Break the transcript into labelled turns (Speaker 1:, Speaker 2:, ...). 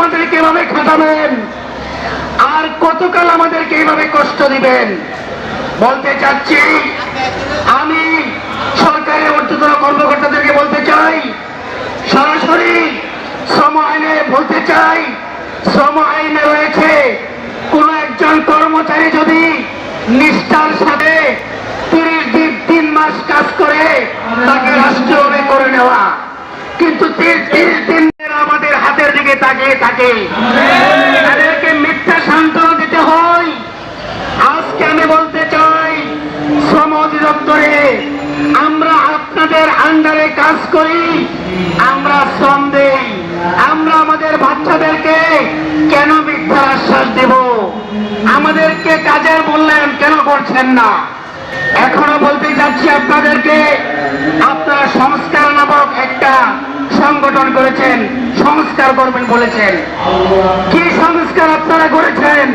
Speaker 1: আমাদেরকে এভাবে খাটাবেন? আর কতকাল আমাদেরকে এইভাবে কষ্ট দিবেন? বলতে চাচ্ছি, আমি সরকারের ঊর্ধ্বতন কর্মকর্তাদেরকে বলতে চাই, সরাসরি শ্রম আইনে বলতে চাই, শ্রম আইনে রয়েছে কোন একজন কর্মচারী যদি নিষ্ঠার সাথে 30 দিন 3 মাস কাজ করে তাকে রাষ্ট্রীয়ভাবে করে নেওয়া, কিন্তু 30 দিন আমাদের হাতের দিকে তাকিয়ে থাকে, তাদেরকে মিথ্যা সান্ত্বনা দিতে হয়। আজকে আমি বলতে চাই, শ্রম অধিদপ্তরে আমরা আপনাদের আন্ডারে কাজ করি, আমরা শ্রম দেই, আমরা আমাদের বাচ্চাদেরকে কেন মিথ্যা আশ্বাস দেব? আমাদেরকে কাজের মূল্যায়ন কেন করছেন না? এখনো বলতে যাচ্ছি আপনাদেরকে, আপনারা সংস্কার নামক একটা সংগঠন করেছেন, সংস্কার করবেন বলেছেন। কি সংস্কার আপনারা করেছেন?